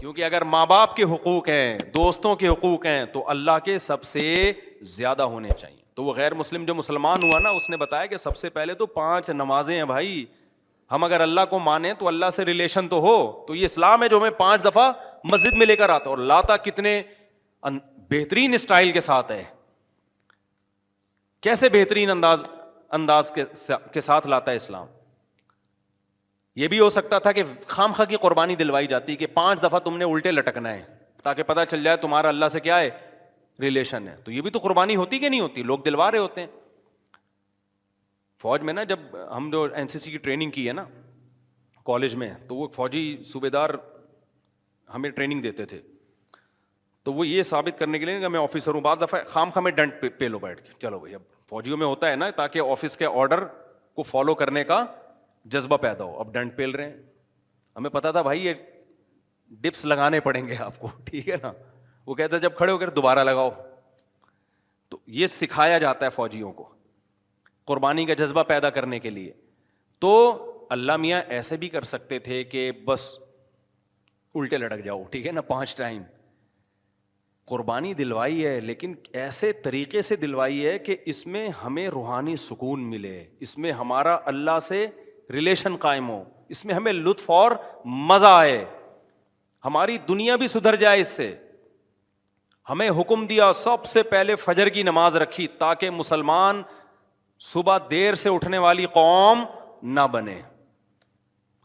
کیونکہ اگر ماں باپ کے حقوق ہیں, دوستوں کے حقوق ہیں, تو اللہ کے سب سے زیادہ ہونے چاہیے. تو وہ غیر مسلم جو مسلمان ہوا نا, اس نے بتایا کہ سب سے پہلے تو 5 نمازیں ہیں بھائی. ہم اگر اللہ کو مانیں تو اللہ سے ریلیشن تو ہو. تو یہ اسلام ہے جو ہمیں 5 دفعہ مسجد میں لے کر آتا, اور لاتا کتنے بہترین اسٹائل کے ساتھ ہے. کیسے بہترین انداز کے ساتھ لاتا ہے اسلام. یہ بھی ہو سکتا تھا کہ خام خواہ کی قربانی دلوائی جاتی کہ 5 دفعہ تم نے الٹے لٹکنا ہے تاکہ پتہ چل جائے تمہارا اللہ سے کیا ہے, ریلیشن ہے. تو یہ بھی تو قربانی ہوتی کہ نہیں ہوتی, لوگ دلوا رہے ہوتے ہیں. فوج میں نا, جب ہم جو این سی سی کی ٹریننگ کی ہے نا کالج میں, تو وہ فوجی صوبے دار ہمیں ٹریننگ دیتے تھے. تو وہ یہ ثابت کرنے کے لیے کہ میں آفیسر ہوں, بعض دفعہ خام خواہ میں ڈنڈ پہ لو بیٹھ کے, چلو بھائی. اب فوجیوں میں ہوتا ہے نا تاکہ آفس کے آرڈر کو فالو کرنے کا جذبہ پیدا ہو. اب ڈنڈ پیل رہے ہیں, ہمیں پتا تھا بھائی یہ ڈپس لگانے پڑیں گے آپ کو, ٹھیک ہے نا. وہ کہتا ہے جب کھڑے ہو کر دوبارہ لگاؤ. تو یہ سکھایا جاتا ہے فوجیوں کو قربانی کا جذبہ پیدا کرنے کے لیے. تو اللہ میاں ایسے بھی کر سکتے تھے کہ بس الٹے لٹک جاؤ, ٹھیک ہے نا, 5 ٹائم. قربانی دلوائی ہے لیکن ایسے طریقے سے دلوائی ہے کہ اس میں ہمیں روحانی سکون ملے, اس میں ہمارا اللہ سے ریلیشن قائم ہو, اس میں ہمیں لطف اور مزہ آئے, ہماری دنیا بھی سدھر جائے اس سے. ہمیں حکم دیا سب سے پہلے فجر کی نماز رکھی تاکہ مسلمان صبح دیر سے اٹھنے والی قوم نہ بنے.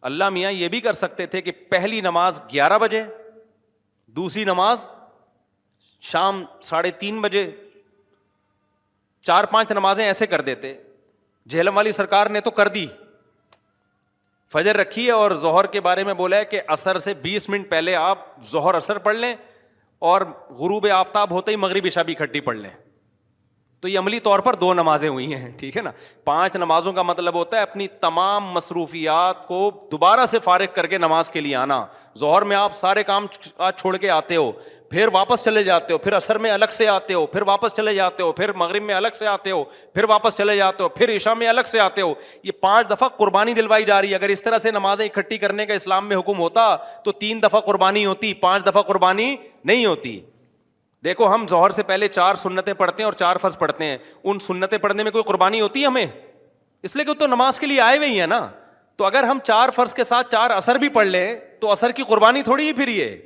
اللہ میاں یہ بھی کر سکتے تھے کہ پہلی نماز 11 بجے, دوسری نماز شام 3:30 بجے, 4-5 نمازیں ایسے کر دیتے. جہلم والی سرکار نے تو کر دی, فجر رکھی ہے اور ظہر کے بارے میں بولا ہے کہ عصر سے 20 منٹ پہلے آپ ظہر عصر پڑھ لیں اور غروب آفتاب ہوتے ہی مغرب عشاء بھی اکٹھی پڑھ لیں. تو یہ عملی طور پر 2 نمازیں ہوئی ہیں, ٹھیک ہے نا. 5 نمازوں کا مطلب ہوتا ہے اپنی تمام مصروفیات کو دوبارہ سے فارغ کر کے نماز کے لیے آنا. ظہر میں آپ سارے کام چھوڑ کے آتے ہو, پھر واپس چلے جاتے ہو, پھر عصر میں الگ سے آتے ہو, پھر واپس چلے جاتے ہو, پھر مغرب میں الگ سے آتے ہو, پھر واپس چلے جاتے ہو, پھر عشاء میں الگ سے آتے ہو. یہ 5 دفعہ قربانی دلوائی جا رہی ہے. اگر اس طرح سے نمازیں اکٹھی کرنے کا اسلام میں حکم ہوتا تو 3 دفعہ قربانی ہوتی, 5 دفعہ قربانی نہیں ہوتی. دیکھو ہم ظہر سے پہلے 4 سنتیں پڑھتے ہیں اور 4 فرض پڑھتے ہیں. ان سنتیں پڑھنے میں کوئی قربانی ہوتی ہے ہمیں؟ اس لیے کہ تو نماز کے لیے آئے ہوئے ہی ہیں نا. تو اگر ہم 4 فرض کے ساتھ 4 عصر بھی پڑھ لیں تو عصر کی قربانی تھوڑی ہی پھر یہ.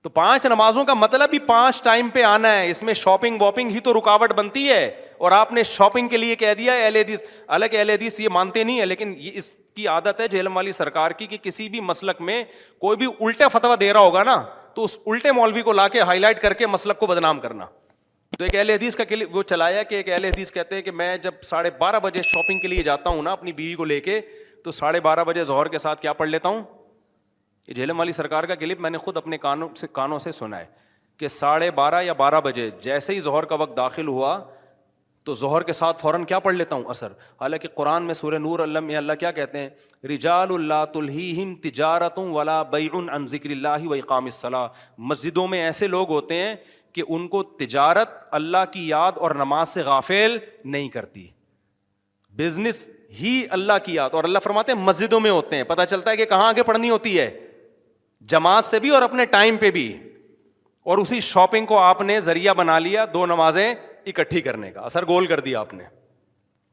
تو 5 نمازوں کا مطلب ہی 5 ٹائم پہ آنا ہے. اس میں شاپنگ واپنگ ہی تو رکاوٹ بنتی ہے, اور آپ نے شاپنگ کے لیے کہہ دیا ہے اہل حدیث. حالانکہ اہل حدیث یہ مانتے نہیں ہے, لیکن یہ اس کی عادت ہے جہلم والی سرکار کی کہ کسی بھی مسلک میں کوئی بھی الٹا فتویٰ دے رہا ہوگا نا تو اس الٹے مولوی کو لا کے ہائی لائٹ کر کے مسلک کو بدنام کرنا. تو ایک اہل حدیث کا وہ چلایا کہ ایک اہل حدیث کہتے ہیں کہ میں جب 12:30 بجے شاپنگ کے لیے جاتا ہوں نا اپنی بیوی کو لے کے, تو 12:30 بجے ظہر کے ساتھ کیا پڑھ لیتا ہوں. یہ جہلم والی سرکار کا کلپ میں نے خود اپنے کانوں سے سنا ہے کہ 12:30 یا 12 بجے جیسے ہی ظہر کا وقت داخل ہوا تو ظہر کے ساتھ فوراً کیا پڑھ لیتا ہوں, عصر. حالانکہ قرآن میں سورہ نور اللہ کیا کہتے ہیں, رجال لا تلہیہم تجارت ولا بیع عن ذکر اللہ واقام الصلاۃ. مسجدوں میں ایسے لوگ ہوتے ہیں کہ ان کو تجارت اللہ کی یاد اور نماز سے غافل نہیں کرتی. بزنس ہی اللہ کی یاد, اور اللہ فرماتے ہیں مسجدوں میں ہوتے ہیں. پتہ چلتا ہے کہ کہاں آگے پڑھنی ہوتی ہے, جماعت سے بھی اور اپنے ٹائم پہ بھی. اور اسی شاپنگ کو آپ نے ذریعہ بنا لیا 2 نمازیں اکٹھی کرنے کا, اثر گول کر دیا آپ نے.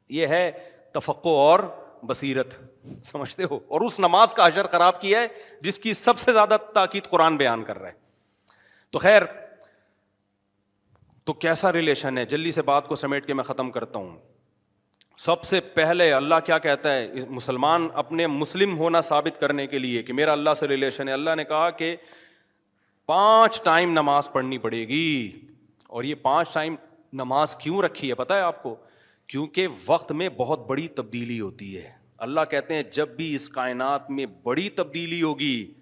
یہ ہے تفقع اور بصیرت, سمجھتے ہو. اور اس نماز کا اجر خراب کیا ہے جس کی سب سے زیادہ تاکید قرآن بیان کر رہا ہے. تو خیر, تو کیسا ریلیشن ہے, جلدی سے بات کو سمیٹ کے میں ختم کرتا ہوں. سب سے پہلے اللہ کیا کہتا ہے, مسلمان اپنے مسلم ہونا ثابت کرنے کے لیے کہ میرا اللہ سے ریلیشن ہے, اللہ نے کہا کہ 5 ٹائم نماز پڑھنی پڑے گی. اور یہ 5 ٹائم نماز کیوں رکھی ہے پتہ ہے آپ کو؟ کیونکہ وقت میں بہت بڑی تبدیلی ہوتی ہے. اللہ کہتے ہیں جب بھی اس کائنات میں بڑی تبدیلی ہوگی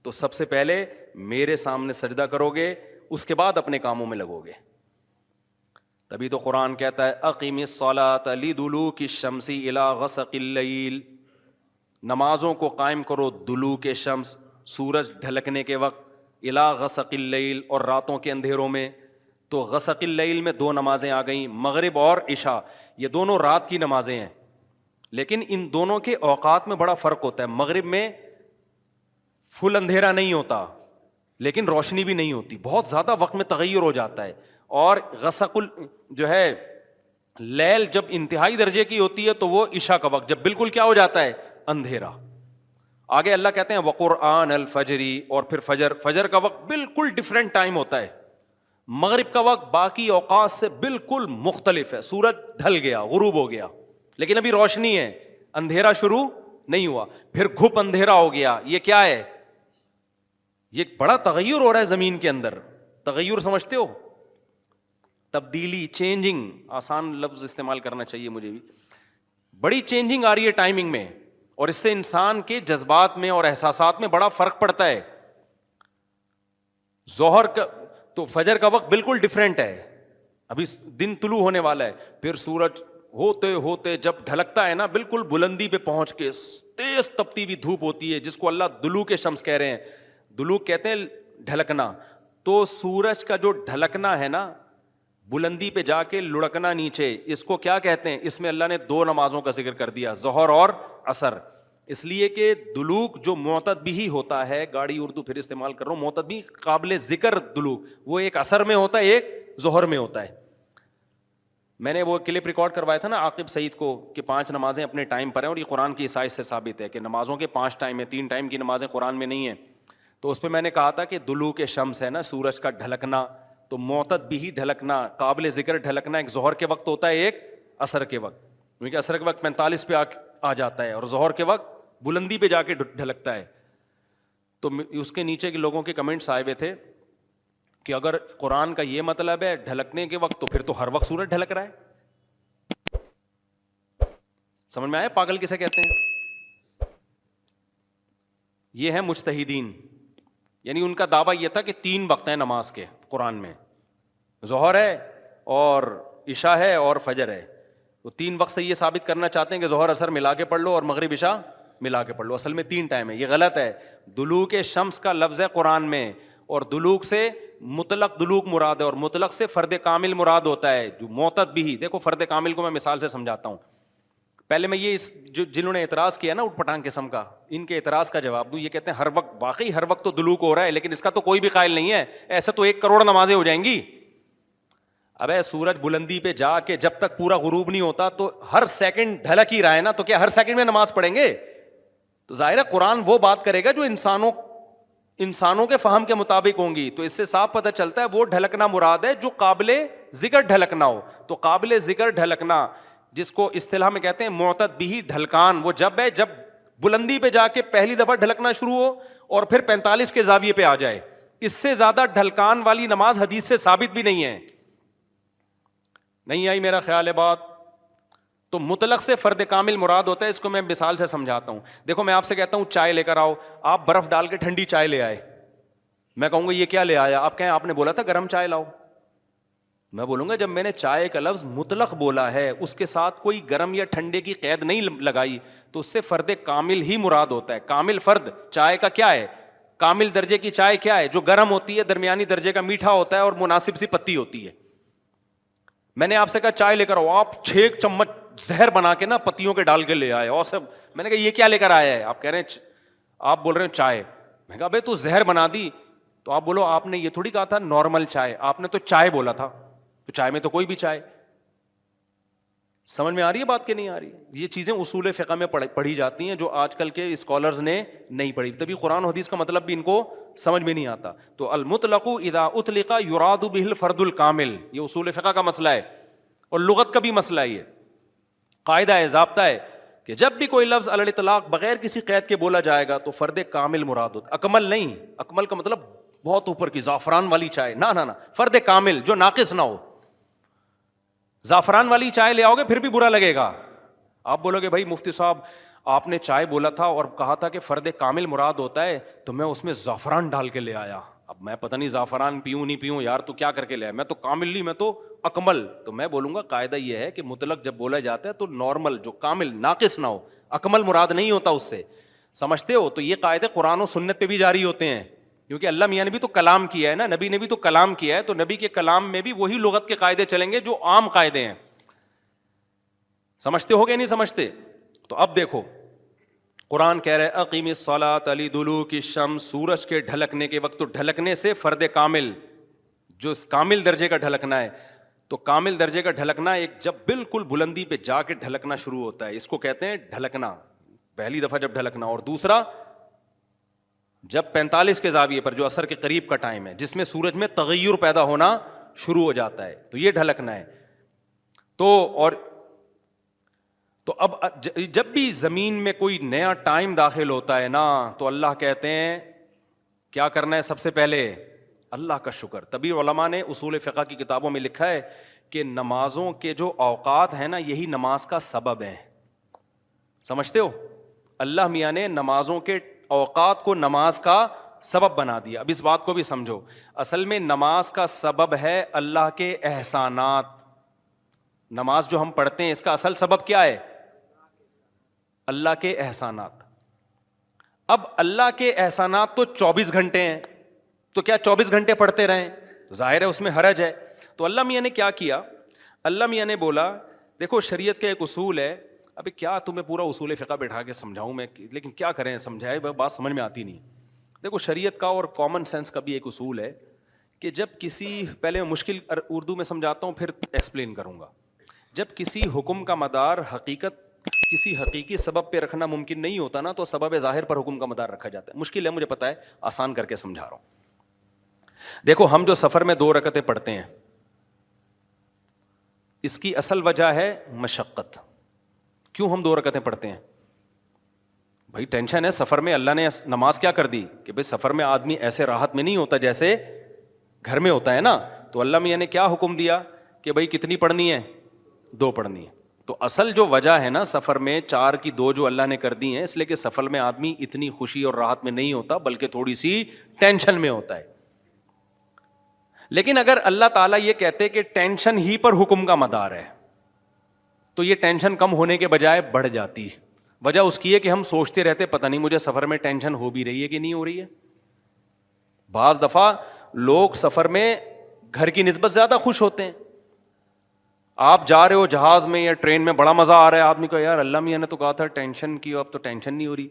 تو سب سے پہلے میرے سامنے سجدہ کرو گے, اس کے بعد اپنے کاموں میں لگو گے. تبھی تو قرآن کہتا ہے اقیم الصلاۃ لدلوک الشمس الی غسق اللیل. نمازوں کو قائم کرو دلوک شمس, سورج ڈھلکنے کے وقت, الی غسق اللیل, اور راتوں کے اندھیروں میں. تو غسق اللیل میں 2 نمازیں آ گئیں, مغرب اور عشاء. یہ دونوں رات کی نمازیں ہیں, لیکن ان دونوں کے اوقات میں بڑا فرق ہوتا ہے. مغرب میں فل اندھیرا نہیں ہوتا لیکن روشنی بھی نہیں ہوتی, بہت زیادہ وقت میں تغیر ہو جاتا ہے. اور غسق جو ہے لیل جب انتہائی درجے کی ہوتی ہے تو وہ عشاء کا وقت جب بالکل کیا ہو جاتا ہے, اندھیرا. آگے اللہ کہتے ہیں وقرآن الفجری, اور پھر فجر کا وقت بالکل ڈفرینٹ ٹائم ہوتا ہے. مغرب کا وقت باقی اوقات سے بالکل مختلف ہے. سورج ڈھل گیا, غروب ہو گیا, لیکن ابھی روشنی ہے, اندھیرا شروع نہیں ہوا. پھر گھپ اندھیرا ہو گیا. یہ کیا ہے؟ یہ بڑا تغیر ہو رہا ہے زمین کے اندر. تغیر سمجھتے ہو؟ تبدیلی, چینجنگ, آسان لفظ استعمال کرنا چاہیے مجھے بھی. بڑی چینجنگ آ رہی ہے ٹائمنگ میں, اور اس سے انسان کے جذبات میں اور احساسات میں بڑا فرق پڑتا ہے. ظہر کا تو فجر کا وقت بالکل ڈفرینٹ ہے, ابھی دن طلوع ہونے والا ہے. پھر سورج ہوتے ہوتے جب ڈھلکتا ہے نا, بالکل بلندی پہ پہنچ کے تیز تپتی ہوئی دھوپ ہوتی ہے, جس کو اللہ دلوک شمس کہہ رہے ہیں. دلوک کہتے ہیں ڈھلکنا. تو سورج کا جو ڈھلکنا ہے نا, بلندی پہ جا کے لڑکنا نیچے, اس کو کیا کہتے ہیں؟ اس میں اللہ نے 2 نمازوں کا ذکر کر دیا, ظہر اور عصر. اس لیے کہ دلوک جو معتدبی ہوتا ہے, گاڑی اردو پھر استعمال کر رہا ہوں, معتدبی قابل ذکر دلوک, وہ ایک عصر میں ہوتا ہے, ایک ظہر میں ہوتا ہے. میں نے وہ کلپ ریکارڈ کروایا تھا نا عاقب سعید کو کہ 5 نمازیں اپنے ٹائم پر ہیں, اور یہ قرآن کی عیسائی سے ثابت ہے کہ نمازوں کے 5 ٹائم ہیں, 3 ٹائم کی نمازیں قرآن میں نہیں ہیں. تو اس پہ میں نے کہا تھا کہ دلوک شمس ہے نا, سورج کا ڈھلکنا, تو معتدبی ڈھلکنا, قابل ذکر ڈھلکنا ایک ظہر کے وقت ہوتا ہے, ایک عصر کے وقت. کیونکہ عصر کے وقت 45 پہ آ جاتا ہے, اور ظہر کے وقت بلندی پہ جا کے ڈھلکتا ہے. تو اس کے نیچے کے لوگوں کے کمنٹس آئے ہوئے تھے کہ اگر قرآن کا یہ مطلب ہے ڈھلکنے کے وقت, تو پھر تو ہر وقت سورج ڈھلک رہا ہے. سمجھ میں آیا پاگل کسے کہتے ہیں؟ یہ ہے مجتہدین, یعنی ان کا دعویٰ یہ تھا کہ 3 وقت ہیں نماز کے قرآن میں, ظہر ہے اور عشاء ہے اور فجر ہے. تو 3 وقت سے یہ ثابت کرنا چاہتے ہیں کہ ظہر عصر ملا کے پڑھ لو اور مغرب عشاء ملا کے پڑھ لو. اصل میں 3 ٹائم ہے, یہ غلط ہے. دلوک شمس کا لفظ ہے قرآن میں, اور دلوک سے مطلق دلوک مراد ہے, اور مطلق سے فرد کامل مراد ہوتا ہے. جو معتدبی, دیکھو فرد کامل کو میں مثال سے سمجھاتا ہوں. پہلے میں یہ جنہوں نے اعتراض کیا نا اٹھ پٹانگ قسم کا, ان کے اعتراض کا جواب دوں. یہ کہتے ہیں ہر وقت, واقعی ہر وقت تو دلوک ہو رہا ہے, لیکن اس کا تو کوئی بھی قائل نہیں ہے. ایسے تو 1 کروڑ نمازیں ہو جائیں گی. ابے سورج بلندی پہ جا کے جب تک پورا غروب نہیں ہوتا تو ہر سیکنڈ ڈھلک ہی رہا ہے نا, تو کیا ہر سیکنڈ میں نماز پڑھیں گے؟ تو ظاہر ہے قرآن وہ بات کرے گا جو انسانوں کے فہم کے مطابق ہوں گی. تو اس سے صاف پتہ چلتا ہے وہ ڈھلکنا مراد ہے جو قابل ذکر ڈھلکنا ہو. تو قابل ذکر ڈھلکنا, جس کو اصطلاح میں کہتے ہیں معتدبی ڈھلکان, وہ جب ہے جب بلندی پہ جا کے پہلی دفعہ ڈھلکنا شروع ہو اور پھر 45 کے زاویے پہ آ جائے. اس سے زیادہ ڈھلکان والی نماز حدیث سے ثابت بھی نہیں ہے. نہیں آئی میرا خیال ہے بات؟ تو مطلق سے فرد کامل مراد ہوتا ہے. اس کو میں مثال سے سمجھاتا ہوں. دیکھو میں آپ سے کہتا ہوں چائے لے کر آؤ, آپ برف ڈال کے ٹھنڈی چائے لے آئے, میں کہوں گا یہ کیا لے آیا؟ آپ کہیں آپ نے بولا تھا گرم چائے لاؤ. میں بولوں گا جب میں نے چائے کا لفظ مطلق بولا ہے, اس کے ساتھ کوئی گرم یا ٹھنڈے کی قید نہیں لگائی, تو اس سے فرد کامل ہی مراد ہوتا ہے. کامل فرد چائے کا کیا ہے؟ کامل درجے کی چائے کیا ہے؟ جو گرم ہوتی ہے, درمیانی درجے کا میٹھا ہوتا ہے اور مناسب سی پتی ہوتی ہے. میں نے آپ سے کہا چائے لے کر آؤ, آپ 6 چمچ زہر بنا کے نا پتیوں کے ڈال کے لے آئے, اور سب میں نے کہا یہ کیا لے کر آیا ہے؟ آپ کہہ رہے ہیں, آپ بول رہے ہیں چائے. میں کہا بھائی تو زہر بنا دی. تو آپ بولو آپ نے یہ تھوڑی کہا تھا نارمل چائے, آپ نے تو چائے بولا تھا, تو چائے میں تو کوئی بھی چائے. سمجھ میں آ رہی ہے بات کہ نہیں آ رہی؟ یہ چیزیں اصول فقہ میں پڑھی جاتی ہیں جو آج کل کے اسکالرز نے نہیں پڑھی, تبھی قرآن و حدیث کا مطلب بھی ان کو سمجھ میں نہیں آتا. تو المطلق اذا اطلق یراد به الفرد الکامل, یہ اصول فقہ کا مسئلہ ہے اور لغت کا بھی مسئلہ ہے. یہ قاعدہ ہے, ضابطہ ہے کہ جب بھی کوئی لفظ علی الاطلاق بغیر کسی قید کے بولا جائے گا تو فرد کامل مراد ہوتا, اکمل نہیں. اکمل کا مطلب بہت اوپر کی زعفران والی چائے, نہ فرد کامل جو ناقص نہ ہو. زعفران والی چائے لے آؤ گے پھر بھی برا لگے گا. آپ بولو گے بھائی مفتی صاحب آپ نے چائے بولا تھا اور کہا تھا کہ فرد کامل مراد ہوتا ہے, تو میں اس میں زعفران ڈال کے لے آیا. اب میں پتہ نہیں زعفران پیوں نہیں پیوں یار, تو کیا کر کے لے آیا؟ میں تو کامل نہیں, میں تو اکمل. تو میں بولوں گا قاعدہ یہ ہے کہ مطلق جب بولا جاتا ہے تو نارمل جو کامل ناقص نہ ہو, اکمل مراد نہیں ہوتا اس سے. سمجھتے ہو؟ تو یہ قاعدے قرآن و سنت پہ بھی جاری ہوتے ہیں, کیونکہ اللہ میاں نے بھی تو کلام کیا ہے نا, نبی نے بھی تو کلام کیا ہے, تو نبی کے کلام میں بھی وہی لغت کے قاعدے چلیں گے جو عام قاعدے ہیں. سمجھتے ہو گے نہیں سمجھتے؟ تو اب دیکھو قرآن کہہ رہا ہے اقیم الصلاۃ لدلوک الشمس، سورج کے ڈھلکنے کے وقت، تو ڈھلکنے سے فرد کامل جو کامل درجے کا ڈھلکنا ہے، تو کامل درجے کا ڈھلکنا ایک جب بالکل بلندی پہ جا کے ڈھلکنا شروع ہوتا ہے، اس کو کہتے ہیں ڈھلکنا، پہلی دفعہ جب ڈھلکنا، اور دوسرا جب 45 کے زاویے پر جو عصر کے قریب کا ٹائم ہے جس میں سورج میں تغیر پیدا ہونا شروع ہو جاتا ہے، تو یہ ڈھلکنا ہے. تو اب جب بھی زمین میں کوئی نیا ٹائم داخل ہوتا ہے نا، تو اللہ کہتے ہیں کیا کرنا ہے؟ سب سے پہلے اللہ کا شکر. تبھی علماء نے اصول فقہ کی کتابوں میں لکھا ہے کہ نمازوں کے جو اوقات ہیں نا، یہی نماز کا سبب ہے. سمجھتے ہو؟ اللہ میاں نے نمازوں کے اوقات کو نماز کا سبب بنا دیا. اب اس بات کو بھی سمجھو، اصل میں نماز کا سبب ہے اللہ کے احسانات. نماز جو ہم پڑھتے ہیں اس کا اصل سبب کیا ہے؟ اللہ کے احسانات. اب اللہ کے احسانات تو 24 گھنٹے ہیں، تو کیا 24 گھنٹے پڑھتے رہیں؟ ظاہر ہے اس میں حرج ہے. تو اللہ میاں نے کیا کیا؟ اللہ میاں نے بولا دیکھو شریعت کا ایک اصول ہے. ابھی کیا تمہیں پورا اصول فقہ بیٹھا کے سمجھاؤں میں، لیکن کیا کریں، سمجھائے بات سمجھ میں آتی نہیں. دیکھو شریعت کا اور کامن سینس کا بھی ایک اصول ہے کہ جب کسی، پہلے میں مشکل اردو میں سمجھاتا ہوں پھر ایکسپلین کروں گا. جب کسی حکم کا مدار کسی حقیقی سبب پہ رکھنا ممکن نہیں ہوتا نا، تو سبب ظاہر پر حکم کا مدار رکھا جاتا ہے. مشکل ہے مجھے پتا ہے، آسان کر کے سمجھا رہا ہوں. دیکھو ہم جو سفر میں 2 رکعتیں پڑھتے ہیں، اس کی اصل وجہ ہے مشقت. کیوں ہم 2 رکعتیں پڑھتے ہیں؟ بھائی ٹینشن ہے سفر میں. اللہ نے نماز کیا کر دی کہ بھائی سفر میں آدمی ایسے راحت میں نہیں ہوتا جیسے گھر میں ہوتا ہے نا. تو اللہ میاں نے کیا حکم دیا کہ بھائی کتنی پڑھنی ہے؟ 2 پڑھنی ہے. تو اصل جو وجہ ہے نا سفر میں 4 کی 2 جو اللہ نے کر دی ہیں، اس لیے کہ سفر میں آدمی اتنی خوشی اور راحت میں نہیں ہوتا بلکہ تھوڑی سی ٹینشن میں ہوتا ہے. لیکن اگر اللہ تعالیٰ یہ کہتے کہ ٹینشن ہی پر حکم کا مدار ہے، تو یہ ٹینشن کم ہونے کے بجائے بڑھ جاتی. وجہ اس کی ہے کہ ہم سوچتے رہتے پتہ نہیں مجھے سفر میں ٹینشن ہو بھی رہی ہے کہ نہیں ہو رہی ہے. بعض دفعہ لوگ سفر میں گھر کی نسبت زیادہ خوش ہوتے ہیں. آپ جا رہے ہو جہاز میں یا ٹرین میں، بڑا مزہ آ رہا ہے، آدمی کو یار اللہ میاں نے تو کہا تھا ٹینشن کی، اب تو ٹینشن نہیں ہو رہی.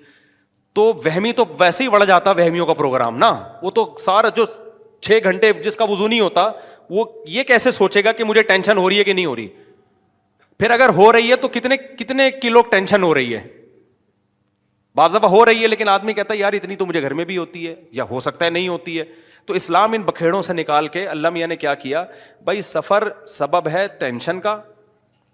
تو وہمی تو ویسے ہی بڑھ جاتا وہمیوں کا پروگرام نا. وہ تو سارا جو 6 گھنٹے جس کا وضو نہیں ہوتا، وہ یہ کیسے سوچے گا کہ مجھے ٹینشن ہو رہی ہے کہ نہیں ہو رہی. پھر اگر ہو رہی ہے تو کتنے کلو ٹینشن ہو رہی ہے. بعض دفعہ ہو رہی ہے لیکن آدمی کہتا ہے یار اتنی تو مجھے گھر میں بھی ہوتی ہے، یا ہو سکتا ہے نہیں ہوتی ہے. تو اسلام ان بکھیڑوں سے نکال کے اللہ میاں نے کیا کیا؟ بھائی سفر سبب ہے ٹینشن کا،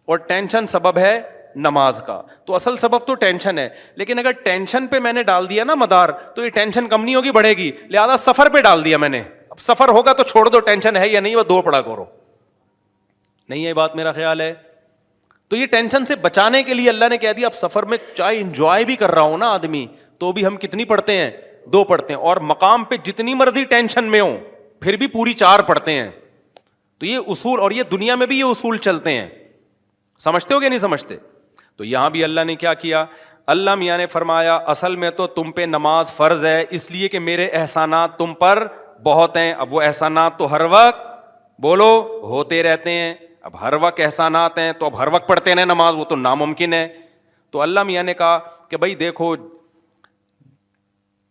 اور ٹینشن سبب ہے نماز کا. تو اصل سبب تو ٹینشن ہے، لیکن اگر ٹینشن پہ میں نے ڈال دیا نا مدار، تو یہ ٹینشن کم نہیں ہوگی، بڑھے گی. لہذا سفر پہ ڈال دیا میں نے. اب سفر ہوگا تو چھوڑ دو، ٹینشن ہے یا نہیں وہ 2 پڑھا کرو. نہیں ہے بات میرا خیال ہے. تو یہ ٹینشن سے بچانے کے لیے اللہ نے کہہ دیا اب سفر میں چاہے انجوائے بھی کر رہا ہوں نا آدمی، تو بھی ہم کتنی پڑھتے ہیں؟ 2 پڑھتے ہیں. اور مقام پہ جتنی مرضی ٹینشن میں ہوں پھر بھی پوری 4 پڑھتے ہیں. تو یہ اصول، اور یہ دنیا میں بھی یہ اصول چلتے ہیں. سمجھتے ہو کہ نہیں سمجھتے؟ تو یہاں بھی اللہ نے کیا کیا؟ اللہ میاں نے فرمایا اصل میں تو تم پہ نماز فرض ہے اس لیے کہ میرے احسانات تم پر بہت ہیں. اب وہ احسانات تو ہر وقت بولو ہوتے رہتے ہیں. اب ہر وقت احسانات ہیں تو اب ہر وقت پڑھتے رہے نماز، وہ تو ناممکن ہے. تو اللہ میاں نے کہا کہ بھائی دیکھو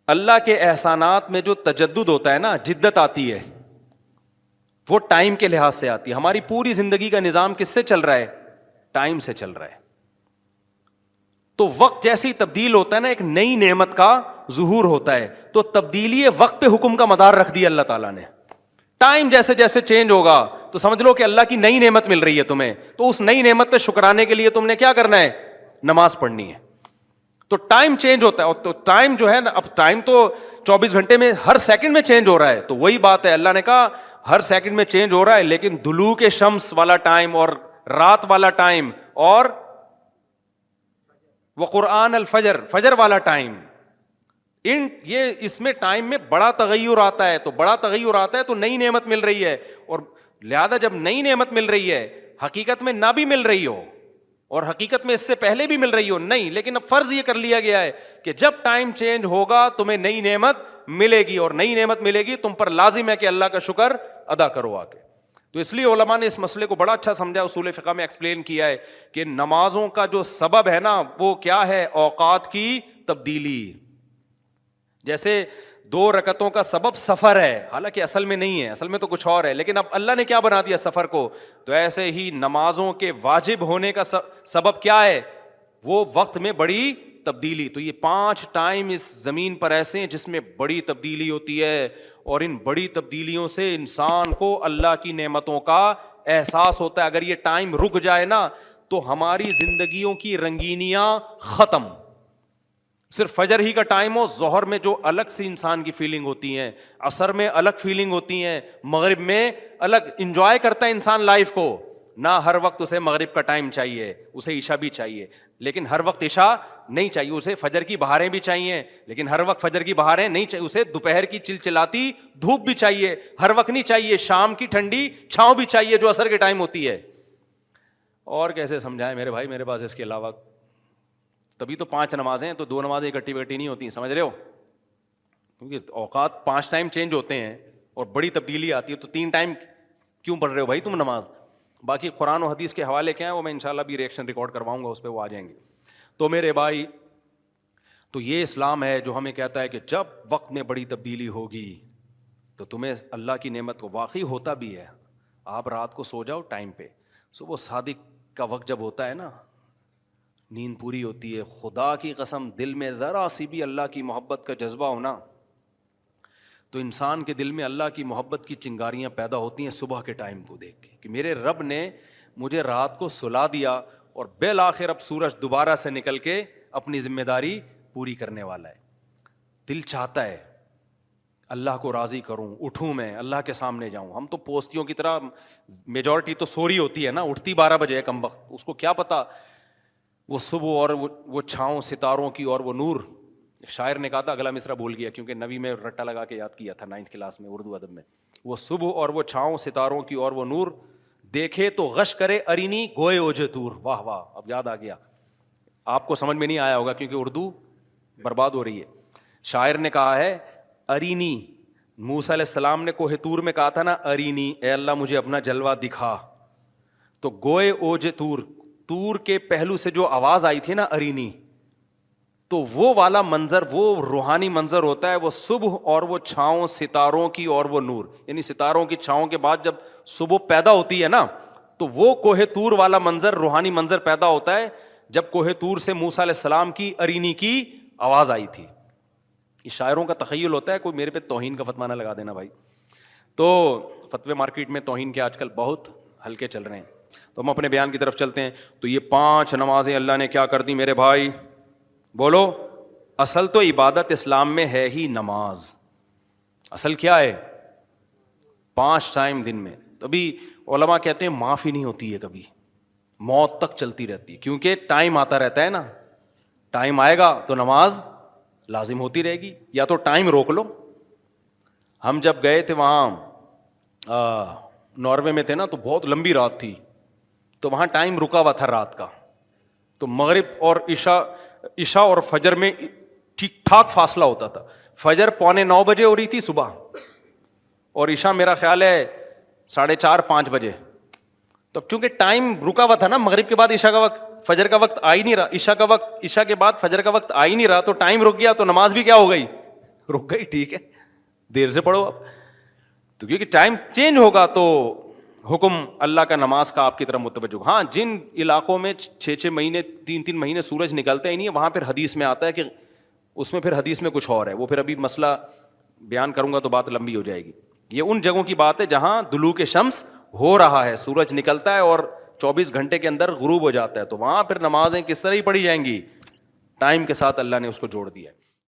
اللہ کے احسانات میں جو تجدد ہوتا ہے نا، جدت آتی ہے، وہ ٹائم کے لحاظ سے آتی ہے. ہماری پوری زندگی کا نظام کس سے چل رہا ہے؟ ٹائم سے چل رہا ہے. تو وقت جیسے ہی تبدیل ہوتا ہے نا، ایک نئی نعمت کا ظہور ہوتا ہے. تو تبدیلی وقت پہ حکم کا مدار رکھ دیا اللہ تعالیٰ نے. ٹائم جیسے جیسے چینج ہوگا تو سمجھ لو کہ اللہ کی نئی نعمت مل رہی ہے تمہیں. تو اس نئی نعمت پہ شکرانے کے لیے تم نے کیا کرنا ہے؟ نماز پڑھنی ہے. تو ٹائم چینج ہوتا ہے. اور تو ٹائم جو ہے نا، اب ٹائم تو 24 گھنٹے میں ہر سیکنڈ میں چینج ہو رہا ہے. تو وہی بات ہے، اللہ نے کہا ہر سیکنڈ میں چینج ہو رہا ہے، لیکن دلوک شمس والا ٹائم اور رات والا ٹائم اور وقرآن الفجر، فجر والا ٹائم، یہ اس میں ٹائم میں بڑا تغیر آتا ہے. تو بڑا تغیر آتا ہے تو نئی نعمت مل رہی ہے. اور لہذا جب نئی نعمت مل رہی ہے، حقیقت میں نہ بھی مل رہی ہو اور حقیقت میں اس سے پہلے بھی مل رہی ہو نہیں، لیکن اب فرض یہ کر لیا گیا ہے کہ جب ٹائم چینج ہوگا تمہیں نئی نعمت ملے گی، اور نئی نعمت ملے گی تم پر لازم ہے کہ اللہ کا شکر ادا کرو آ کے. تو اس لیے علماء نے اس مسئلے کو بڑا اچھا سمجھا، اصول فقہ میں ایکسپلین کیا ہے کہ نمازوں کا جو سبب ہے نا وہ کیا ہے؟ اوقات کی تبدیلی. جیسے 2 رکعتوں کا سبب سفر ہے، حالانکہ اصل میں نہیں ہے، اصل میں تو کچھ اور ہے، لیکن اب اللہ نے کیا بنا دیا سفر کو. تو ایسے ہی نمازوں کے واجب ہونے کا سبب کیا ہے؟ وہ وقت میں بڑی تبدیلی. تو یہ 5 ٹائم اس زمین پر ایسے ہیں جس میں بڑی تبدیلی ہوتی ہے، اور ان بڑی تبدیلیوں سے انسان کو اللہ کی نعمتوں کا احساس ہوتا ہے. اگر یہ ٹائم رک جائے نا تو ہماری زندگیوں کی رنگینیاں ختم. صرف فجر ہی کا ٹائم ہو، ظہر میں جو الگ سی انسان کی فیلنگ ہوتی ہیں، عصر میں الگ فیلنگ ہوتی ہیں، مغرب میں الگ. انجوائے کرتا ہے انسان لائف کو. نہ ہر وقت اسے مغرب کا ٹائم چاہیے، اسے عشاء بھی چاہیے، لیکن ہر وقت عشاء نہیں چاہیے. اسے فجر کی بہاریں بھی چاہیے، لیکن ہر وقت فجر کی بہاریں نہیں چاہیے. اسے دوپہر کی چلچلاتی دھوپ بھی چاہیے، ہر وقت نہیں چاہیے. شام کی ٹھنڈی چھاؤں بھی چاہیے جو عصر کے ٹائم ہوتی ہے. اور کیسے سمجھائیں میرے بھائی، میرے پاس اس کے علاوہ. تبھی تو 5 نمازیں ہیں، تو 2 نمازیں اکٹھی بیٹھی نہیں ہوتی، سمجھ رہے ہو؟ کیونکہ اوقات 5 ٹائم چینج ہوتے ہیں اور بڑی تبدیلی آتی ہے، تو 3 ٹائم کیوں پڑھ رہے ہو بھائی تم نماز؟ باقی قرآن و حدیث کے حوالے کیا ہیں وہ میں انشاءاللہ بھی ریئیکشن ریکارڈ کرواؤں گا، اس پہ وہ آ جائیں گے. تو میرے بھائی، تو یہ اسلام ہے جو ہمیں کہتا ہے کہ جب وقت میں بڑی تبدیلی ہوگی تو تمہیں اللہ کی نعمت کو واقعی ہوتا بھی ہے. آپ رات کو سو جاؤ ٹائم پہ، صبح صادق کا وقت جب ہوتا ہے نا، نیند پوری ہوتی ہے. خدا کی قسم دل میں ذرا سی بھی اللہ کی محبت کا جذبہ ہونا تو انسان کے دل میں اللہ کی محبت کی چنگاریاں پیدا ہوتی ہیں صبح کے ٹائم کو دیکھ کے کہ میرے رب نے مجھے رات کو سلا دیا اور بالآخر اب سورج دوبارہ سے نکل کے اپنی ذمہ داری پوری کرنے والا ہے. دل چاہتا ہے اللہ کو راضی کروں، اٹھوں، میں اللہ کے سامنے جاؤں. ہم تو پوستیوں کی طرح، میجورٹی تو سو رہی ہوتی ہے نا، اٹھتی 12 بجے ہے کم وقت، اس کو کیا پتا وہ صبح اور وہ چھاؤں ستاروں کی اور وہ نور. شاعر نے کہا تھا، اگلا مصرع بھول گیا کیونکہ نبی میں رٹا لگا کے یاد کیا تھا 9th کلاس میں اردو ادب میں. وہ صبح اور وہ چھاؤں ستاروں کی اور وہ نور، دیکھے تو غش کرے ارینی گوئے اوجے تور. واہ واہ، اب یاد آ گیا. آپ کو سمجھ میں نہیں آیا ہوگا کیونکہ اردو برباد ہو رہی ہے. شاعر نے کہا ہے ارینی، موسیٰ علیہ السلام نے کوہ طور میں کہا تھا نا ارینی، اے اللہ مجھے اپنا جلوہ دکھا. تو گوئے اوجے تور، تور کے پہلو سے جو آواز آئی تھی نا ارینی، تو وہ والا منظر، وہ روحانی منظر ہوتا ہے. وہ صبح اور وہ چھاؤں ستاروں کی اور وہ نور، یعنی ستاروں کی چھاؤں کے بعد جب صبح پیدا ہوتی ہے نا تو وہ کوہ طور والا منظر، روحانی منظر پیدا ہوتا ہے جب کوہ طور سے موسیٰ علیہ السلام کی ارینی کی آواز آئی تھی. یہ شاعروں کا تخیل ہوتا ہے، کوئی میرے پہ توہین کا فتویٰ نہ لگا دینا بھائی. تو فتوے مارکیٹ میں توہین کے آج کل بہت ہلکے چل رہے ہیں. تو ہم اپنے بیان کی طرف چلتے ہیں. تو یہ 5 نمازیں اللہ نے کیا کر دی میرے بھائی؟ بولو. اصل تو عبادت اسلام میں ہے ہی نماز. اصل کیا ہے؟ 5 ٹائم دن میں. تبھی علماء کہتے ہیں معافی نہیں ہوتی ہے کبھی، موت تک چلتی رہتی ہے، کیونکہ ٹائم آتا رہتا ہے نا. ٹائم آئے گا تو نماز لازم ہوتی رہے گی، یا تو ٹائم روک لو. ہم جب گئے تھے وہاں ناروے میں تھے نا، تو بہت لمبی رات تھی، تو وہاں ٹائم رکا ہوا تھا رات کا. تو مغرب اور عشاء اور فجر میں ٹھیک ٹھاک فاصلہ ہوتا تھا. فجر 8:45 بجے ہو رہی تھی صبح، اور عشاء میرا خیال ہے 4:30-5 بجے. تو چونکہ ٹائم رکا ہوا تھا نا، مغرب کے بعد عشاء کا وقت، فجر کا وقت آ ہی نہیں رہا، عشاء کے بعد فجر کا وقت آ ہی نہیں رہا، تو ٹائم رک گیا، تو نماز بھی کیا ہو گئی؟ رک گئی. ٹھیک ہے، دیر سے پڑھو اب. تو کیونکہ ٹائم چینج ہوگا تو حکم اللہ کا نماز کا آپ کی طرف متوجہ. ہاں، جن علاقوں میں 6 مہینے 3 مہینے سورج نکلتا ہی نہیں ہے، وہاں پھر حدیث میں آتا ہے کہ اس میں پھر حدیث میں کچھ اور ہے. وہ پھر ابھی مسئلہ بیان کروں گا تو بات لمبی ہو جائے گی. یہ ان جگہوں کی بات ہے جہاں دلوک شمس ہو رہا ہے، سورج نکلتا ہے اور 24 گھنٹے کے اندر غروب ہو جاتا ہے، تو وہاں پھر نمازیں کس طرح ہی پڑھی جائیں گی؟ ٹائم کے ساتھ اللہ نے اس کو جوڑ دیا ہے.